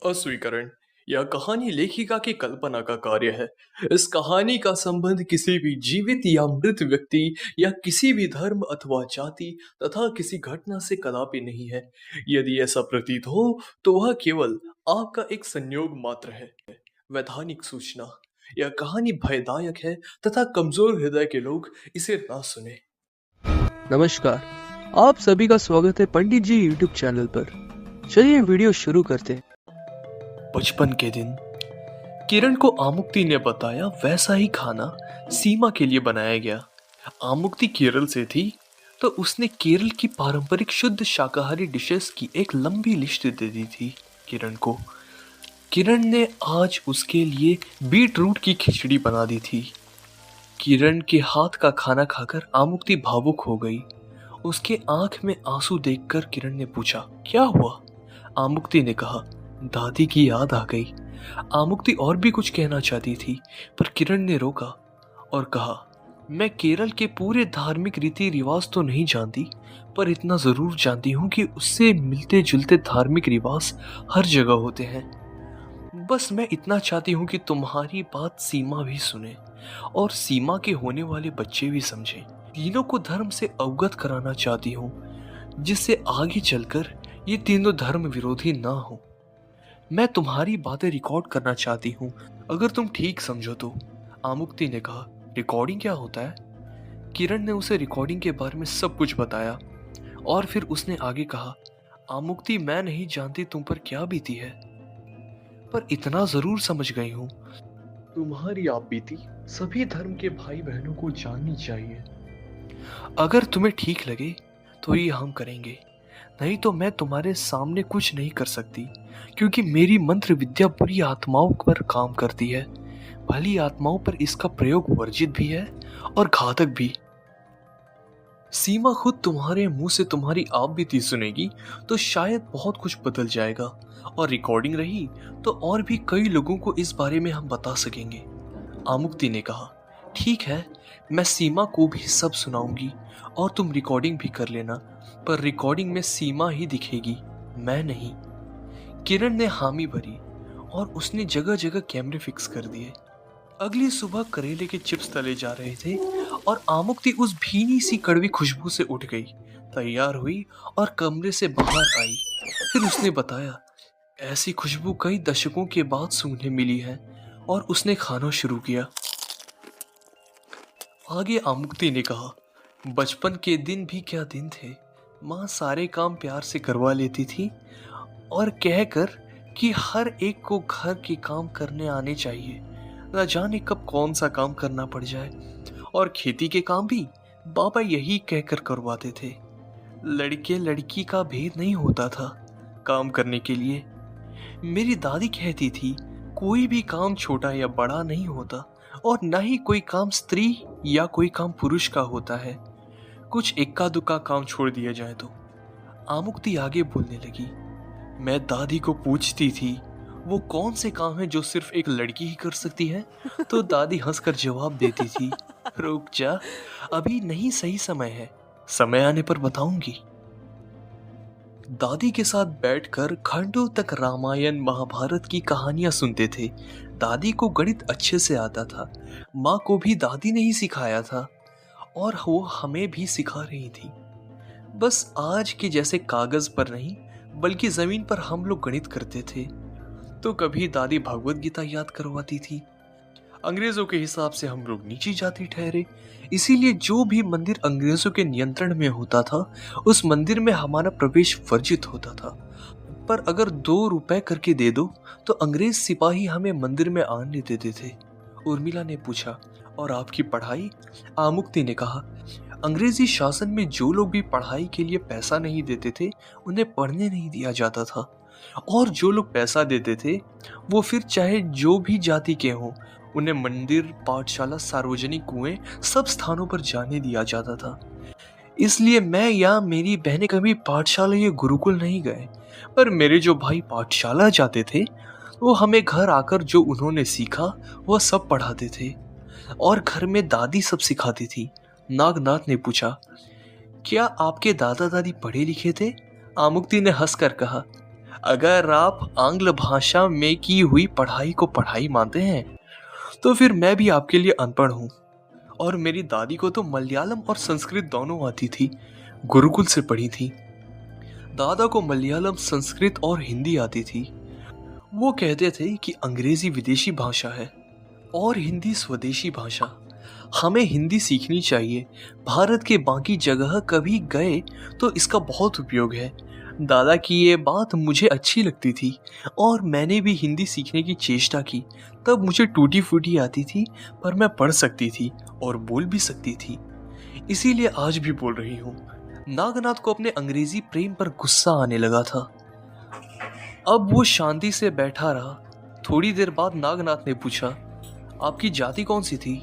अस्वीकरण। यह कहानी लेखिका की कल्पना का कार्य है। इस कहानी का संबंध किसी भी जीवित या मृत व्यक्ति या किसी भी धर्म अथवा जाति तथा किसी घटना से कदापि नहीं है। यदि ऐसा प्रतीत हो तो वह केवल आपका एक संयोग मात्र है। वैधानिक सूचना। यह कहानी भयदायक है तथा कमजोर हृदय के लोग इसे ना सुने। नमस्कार, आप सभी का स्वागत है पंडित जी यूट्यूब चैनल पर। चलिए वीडियो शुरू करते हैं। बचपन के दिन किरण को आमुक्ति ने बताया वैसा ही खाना सीमा के लिए बनाया गया। आमुक्ति केरल से थी तो उसने केरल की पारंपरिक शुद्ध शाकाहारी डिशेस की एक लंबी लिस्ट दे दी थी किरण को। किरण ने आज उसके लिए बीट रूट की खिचड़ी बना दी थी। किरण के हाथ का खाना खाकर आमुक्ति भावुक हो गई। उसके आंख में आंसू देखकर किरण ने पूछा, क्या हुआ? आमुक्ति ने कहा, दादी की याद आ गई। आमुक्ति और भी कुछ कहना चाहती थी पर किरण ने रोका और कहा, मैं केरल के पूरे धार्मिक रीति रिवाज तो नहीं जानती पर इतना जरूर जानती हूँ कि उससे मिलते जुलते धार्मिक रिवाज हर जगह होते हैं। बस मैं इतना चाहती हूँ कि तुम्हारी बात सीमा भी सुने और सीमा के होने वाले बच्चे भी समझें। तीनों को धर्म से अवगत कराना चाहती हूँ जिससे आगे चलकर ये तीनों धर्म विरोधी ना हो। मैं तुम्हारी बातें रिकॉर्ड करना चाहती हूँ अगर तुम ठीक समझो तो। आमुक्ति ने कहा, रिकॉर्डिंग क्या होता है? किरण ने उसे रिकॉर्डिंग के बारे में सब कुछ बताया और फिर उसने आगे कहा, आमुक्ति मैं नहीं जानती तुम पर क्या बीती है पर इतना जरूर समझ गई हूँ, तुम्हारी आप बीती सभी धर्म के भाई बहनों को जाननी चाहिए। अगर तुम्हें ठीक लगे तो ये हम करेंगे, नहीं तो मैं तुम्हारे सामने कुछ नहीं कर सकती क्योंकि मेरी मंत्र विद्या बुरी आत्माओं पर काम करती है। भली आत्माओं पर इसका प्रयोग वर्जित भी है और घातक भी। सीमा खुद तुम्हारे मुंह से तुम्हारी आप बीती सुनेगी तो शायद बहुत कुछ बदल जाएगा और रिकॉर्डिंग रही तो और भी कई लोगों को इस बारे में हम बता सकेंगे। आमुक्ति ने कहा, ठीक है, मैं सीमा को भी सब सुनाऊंगी और तुम रिकॉर्डिंग भी कर लेना, पर रिकॉर्डिंग में सीमा ही दिखेगी, मैं नहीं। किरण ने हामी भरी और उसने जगह जगह कैमरे फिक्स कर दिए। अगली सुबह करेले के चिप्स तले जा रहे थे और आमुक्ति उस भीनी सी कड़वी खुशबू से उठ गई, तैयार हुई और कमरे से बाहर आई। फिर उसने बताया, ऐसी खुशबू कई दशकों के बाद सूंघने मिली है और उसने खाना शुरू किया। आगे आमुक्ति ने कहा, बचपन के दिन भी क्या दिन थे। माँ सारे काम प्यार से करवा लेती थी और कहकर कि हर एक को घर के काम करने आने चाहिए, न जाने कब कौन सा काम करना पड़ जाए। और खेती के काम भी बाबा यही कहकर करवाते थे। लड़के लड़की का भेद नहीं होता था काम करने के लिए। मेरी दादी कहती थी, कोई भी काम छोटा या बड़ा नहीं होता और न ही कोई काम स्त्री या कोई काम पुरुष का होता है, कुछ इक्का दुक्का काम छोड़ दिया जाए तो। आमुक्ति आगे बोलने लगी, मैं दादी को पूछती थी वो कौन से काम है जो सिर्फ एक लड़की ही कर सकती है, तो दादी हंसकर जवाब देती थी, रुक जा, अभी नहीं सही समय है, समय आने पर बताऊंगी। दादी के साथ बैठकर घंटों तक रामायण महाभारत की कहानियां सुनते थे। दादी को गणित अच्छे से आता था, माँ को भी दादी ने ही सिखाया था और वो हमें भी सिखा रही थी। बस आज के जैसे कागज पर नहीं बल्कि जमीन पर हम लोग गणित करते थे। तो कभी दादी भगवत गीता याद करवाती थी। अंग्रेजों के हिसाब से हम लोग नीची जाति ठहरे, इसीलिए जो भी मंदिर अंग्रेजों के नियंत्रण में होता था उस मंदिर में हमारा प्रवेश वर्जित होता था। पर अगर 2 रुपए करके दे दो तो अंग्रेज सिपाही हमें मंदिर में आने देते थे। उर्मिला ने पूछा, और आपकी पढ़ाई? आमुक्ति ने कहा, अंग्रेजी शासन में जो लोग भी पढ़ाई के लिए पैसा नहीं देते थे उन्हें पढ़ने नहीं दिया जाता था, और जो लोग पैसा देते थे वो फिर चाहे जो भी जाति के हों उन्हें मंदिर, पाठशाला, सार्वजनिक कुएं सब स्थानों पर जाने दिया जाता था। इसलिए मैं या मेरी बहनें कभी पाठशाला या गुरुकुल नहीं गए, पर मेरे जो भाई पाठशाला जाते थे वो हमें घर आकर जो उन्होंने सीखा वह सब पढ़ाते थे और घर में दादी सब सिखाती थी। नागनाथ ने पूछा, क्या आपके दादा दादी पढ़े लिखे थे? आमुक्ति ने हंसकर कहा, अगर आप आंग्ल भाषा में की हुई पढ़ाई को पढ़ाई मानते हैं तो फिर मैं भी आपके लिए अनपढ़ हूँ। और मेरी दादी को तो मलयालम और संस्कृत दोनों आती थी, गुरुकुल से पढ़ी थी। दादा को मलयालम, संस्कृत और हिंदी आती थी। वो कहते थे कि अंग्रेजी विदेशी भाषा है और हिंदी स्वदेशी भाषा। हमें हिंदी सीखनी चाहिए। भारत के बाकी जगह कभी गए तो इसका बहुत उपयोग है। दादा की ये बात मुझे अच्छी लगती थी और मैंने भी हिंदी सीखने की चेष्टा की। तब मुझे टूटी फूटी आती थी, पर मैं पढ़ सकती थी और बोल भी सकती थी। इसीलिए आज भी बोल रही हूँ। नागनाथ को अपने अंग्रेजी प्रेम पर गुस्सा आने लगा था। अब वो शांति से बैठा रहा। थोड़ी देर बाद नागनाथ ने पूछा, आपकी जाति कौन सी थी?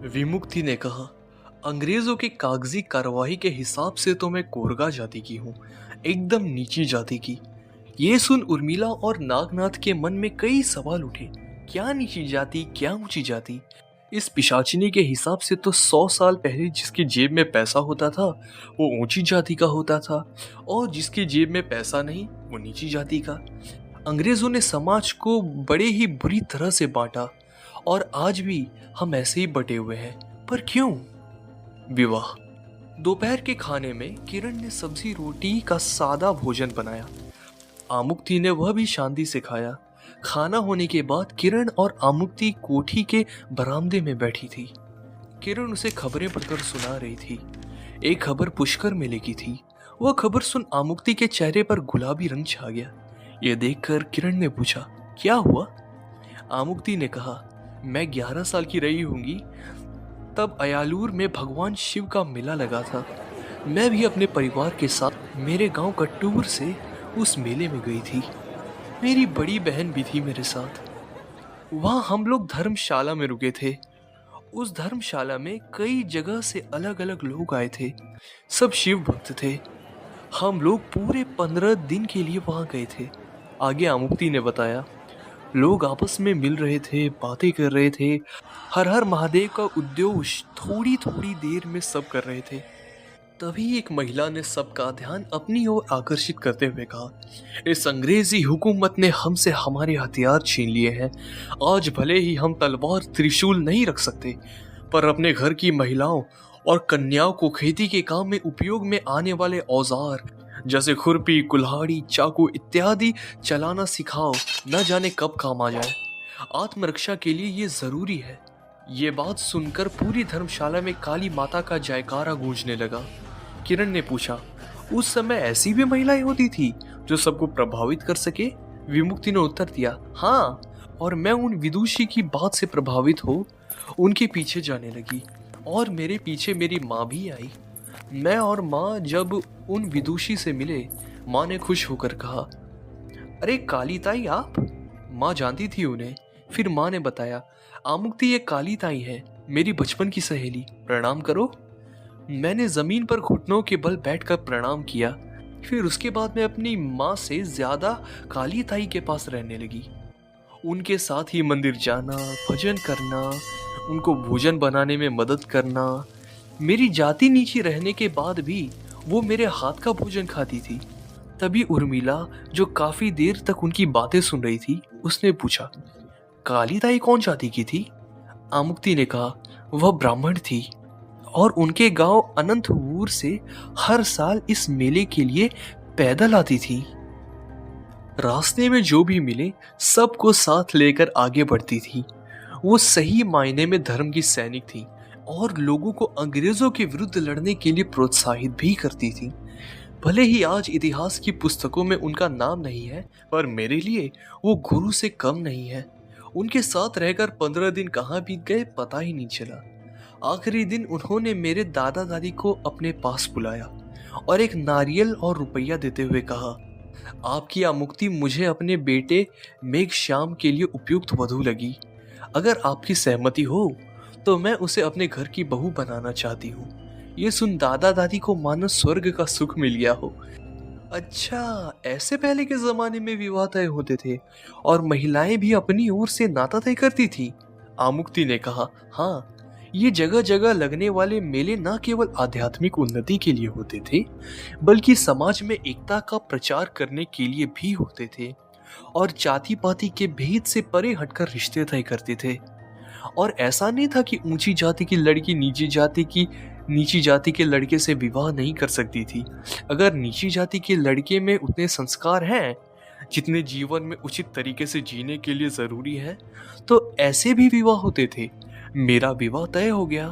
विमुक्ति ने कहा, अंग्रेजों की कागजी कार्रवाई के हिसाब से तो मैं कोरगा जाति की हूँ, एकदम नीची जाति की। ये सुन उर्मिला और नागनाथ के मन में कई सवाल उठे। क्या नीची जाति, क्या ऊंची जाति? इस पिशाचिनी के हिसाब से तो 100 साल पहले जिसकी जेब में पैसा होता था वो ऊंची जाति का होता था, और जिसकी जेब में पैसा नहीं वो नीची जाति का। अंग्रेजों ने समाज को बड़े ही बुरी तरह से बांटा और आज भी हम ऐसे ही बटे हुए हैं। पर क्यों? विवाह। दोपहर के खाने में किरण ने सब्जी रोटी का सादा भोजन बनाया। आमुक्ति ने वह भी शांति से खाया। खाना होने के बाद किरण और आमुक्ति कोठी के बरामदे में बैठी थी। किरण उसे खबरें पढ़कर सुना रही थी। एक खबर पुष्कर मेले की थी। वह खबर सुन आमुक्ति के चेहरे पर गुलाबी रंग छा गया। यह देखकर किरण ने पूछा, क्या हुआ? आमुक्ति ने कहा, मैं 11 साल की रही होंगी तब अयालूर में भगवान शिव का मेला लगा था। मैं भी अपने परिवार के साथ मेरे गांव कट्टूर से उस मेले में गई थी। मेरी बड़ी बहन भी थी मेरे साथ। वहां हम लोग धर्मशाला में रुके थे। उस धर्मशाला में कई जगह से अलग अलग लोग आए थे। सब शिव भक्त थे। हम लोग पूरे 15 दिन के लिए वहां गए थे। आगे आमुक्ति ने बताया, लोग आपस में मिल रहे थे, बातें कर रहे थे। हर हर महादेव का उद्घोष थोड़ी थोड़ी देर में सब कर रहे थे। तभी एक महिला ने सबका ध्यान अपनी ओर आकर्षित करते हुए कहा, इस अंग्रेजी हुकूमत ने हमसे हमारे हथियार छीन लिए हैं। आज भले ही हम तलवार त्रिशूल नहीं रख सकते, पर अपने घर की महिलाओं और कन्याओं को खेती के काम में उपयोग में आने वाले औजार जैसे खुरपी, कुल्हाड़ी, चाकू इत्यादि चलाना सिखाओ। न जाने कब काम आ जाए। आत्मरक्षा के लिए ये जरूरी है। ये बात सुनकर पूरी धर्मशाला में काली माता का जयकारा गूंजने लगा। किरण ने पूछा, उस समय ऐसी भी महिलाएं होती थी जो सबको प्रभावित कर सके? विमुक्ति ने उत्तर दिया, हाँ, और मैं उन विदुषी की बात से प्रभावित हो उनके पीछे जाने लगी और मेरे पीछे मेरी माँ भी आई। मैं और माँ जब उन विदुषी से मिले, माँ ने खुश होकर कहा, अरे काली ताई आप? माँ जानती थी उन्हें। फिर माँ ने बताया, आमुक्ति ये काली ताई है, मेरी बचपन की सहेली, प्रणाम करो। मैंने जमीन पर घुटनों के बल बैठकर प्रणाम किया। फिर उसके बाद मैं अपनी माँ से ज्यादा काली ताई के पास रहने लगी। उनके साथ ही मंदिर जाना, भजन करना, उनको भोजन बनाने में मदद करना। मेरी जाति नीची रहने के बाद भी वो मेरे हाथ का भोजन खाती थी। तभी उर्मिला, जो काफी देर तक उनकी बातें सुन रही थी, उसने पूछा, काली ताई कौन जाति की थी? आमुक्ति ने कहा, वह ब्राह्मण थी और उनके गांव अनंतपुर से हर साल इस मेले के लिए पैदल आती थी। रास्ते में जो भी मिले सबको साथ लेकर आगे बढ़ती थी। वो सही मायने में धर्म की सैनिक थी और लोगों को अंग्रेजों के विरुद्ध लड़ने के लिए प्रोत्साहित भी करती थी। भले ही आज इतिहास की पुस्तकों में उनका नाम नहीं है, पर मेरे लिए वो गुरु से कम नहीं है। उनके साथ रहकर 15 दिन कहाँ बीत गए पता ही नहीं चला। आखिरी दिन उन्होंने मेरे दादा दादी को अपने पास बुलाया और एक नारियल और रुपया देते हुए कहा, आपकी आमुक्ति मुझे अपने बेटे मेघश्याम के लिए उपयुक्त वधू लगी। अगर आपकी सहमति हो तो मैं उसे अपने घर की बहू बनाना चाहती हूँ। ये सुन दादा दादी को मानो स्वर्ग का सुख मिल गया हो। अच्छा, ऐसे पहले के जमाने में विवाह तय होते थे और महिलाएं भी अपनी ओर से नाता तय करती थी? आमुक्ति ने कहा, हाँ, ये जगह जगह लगने वाले मेले न केवल आध्यात्मिक उन्नति के लिए होते थे, बल्कि समाज में एकता का प्रचार करने के लिए भी होते थे और जाति पाति के भेद से परे हटकर रिश्ते तय करते थे। और ऐसा नहीं था कि ऊंची जाति की लड़की नीची जाति के लड़के से विवाह नहीं कर सकती थी। अगर नीची जाति के लड़के में उतने संस्कार हैं जितने जीवन में उचित तरीके से जीने के लिए जरूरी है, तो ऐसे भी विवाह होते थे। मेरा विवाह तय हो गया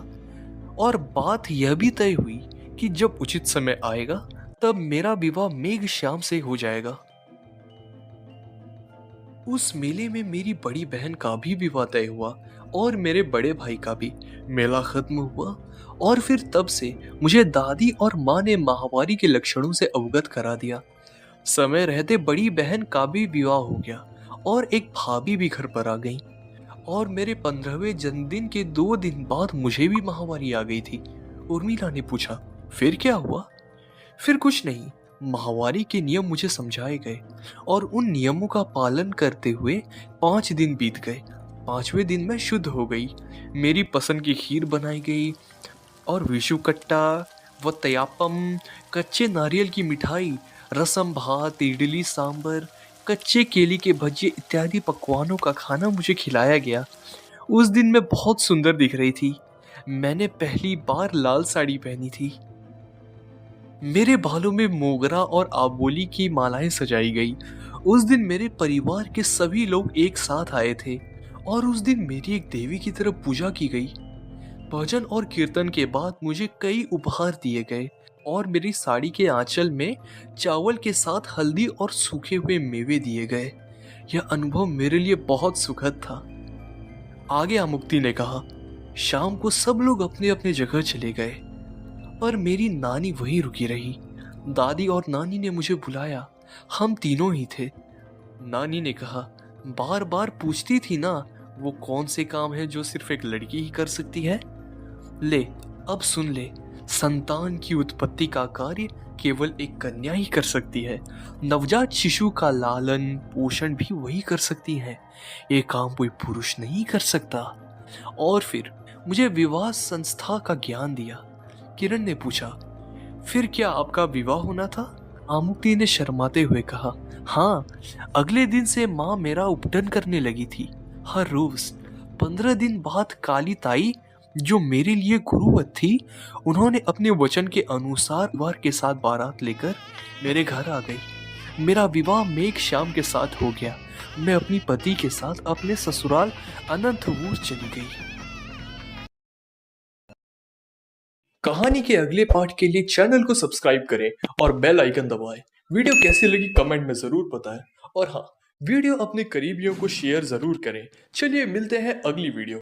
और बात यह भी तय हुई कि जब उचित समय आएगा तब मेरा विवाह मेघ श्याम से हो जाएगा। उस मेले में मेरी बड़ी बहन का भी विवाह तय हुआ और मेरे बड़े भाई का भी। मेला खत्म हुआ और फिर तब से मुझे दादी और माँ ने माहवारी के लक्षणों से अवगत करा दिया। समय रहते बड़ी बहन का भी विवाह हो गया और एक भाभी भी घर पर आ गई और मेरे 15वें जन्मदिन के 2 दिन बाद मुझे भी माहवारी आ गई थी। उर्मिला ने पूछा, फिर क्या हुआ? फिर कुछ नहीं। माहवारी के नियम मुझे समझाए गए और उन नियमों का पालन करते हुए 5 दिन बीत गए। 5वें दिन मैं शुद्ध हो गई। मेरी पसंद की खीर बनाई गई और विशु कट्टा व तयापम, कच्चे नारियल की मिठाई, रसम भात, इडली सांबर, कच्चे केले के भजिए इत्यादि पकवानों का खाना मुझे खिलाया गया। उस दिन मैं बहुत सुंदर दिख रही थी। मैंने पहली बार लाल साड़ी पहनी थी। मेरे बालों में मोगरा और आबोली की मालाएं सजाई गई। उस दिन मेरे परिवार के सभी लोग एक साथ आए थे और उस दिन मेरी एक देवी की तरफ पूजा की गई। भजन और कीर्तन के बाद मुझे कई उपहार दिए गए और मेरी साड़ी के आंचल में चावल के साथ हल्दी और सूखे हुए मेवे दिए गए। यह अनुभव मेरे लिए बहुत सुखद था। आगे आमुक्ति ने कहा, शाम को सब लोग अपने अपने जगह चले गए पर मेरी नानी वहीं रुकी रही। दादी और नानी ने मुझे बुलाया। हम तीनों ही थे। नानी ने कहा, बार बार पूछती थी ना, वो कौन से काम है जो सिर्फ एक लड़की ही कर सकती है? ले, अब सुन ले, संतान की उत्पत्ति का कार्य केवल एक कन्या ही कर सकती है। नवजात शिशु का लालन पोषण भी वही कर सकती है। ये काम कोई पुरुष नहीं कर सकता। और फिर मुझे विवाह संस्था का ज्ञान दिया। किरण ने पूछा, फिर क्या आपका विवाह होना था? आमुक्ति ने शर्माते हुए कहा, हाँ, अगले दिन से माँ मेरा उपटन करने लगी थी। हर रोज 15 दिन बाद काली ताई, जो मेरे लिए गुरुवत थी, उन्होंने अपने वचन के अनुसार परिवार के साथ बारात लेकर मेरे घर आ गई। मेरा विवाह मेघ श्याम के साथ हो गया। मैं अपनी पति के साथ अपने ससुराल अनंतपुर चली गई। कहानी के अगले पार्ट के लिए चैनल को सब्सक्राइब करें और बेल आइकन दबाएं। वीडियो कैसी लगी कमेंट में जरूर बताएं और हाँ, वीडियो अपने करीबियों को शेयर जरूर करें। चलिए मिलते हैं अगली वीडियो।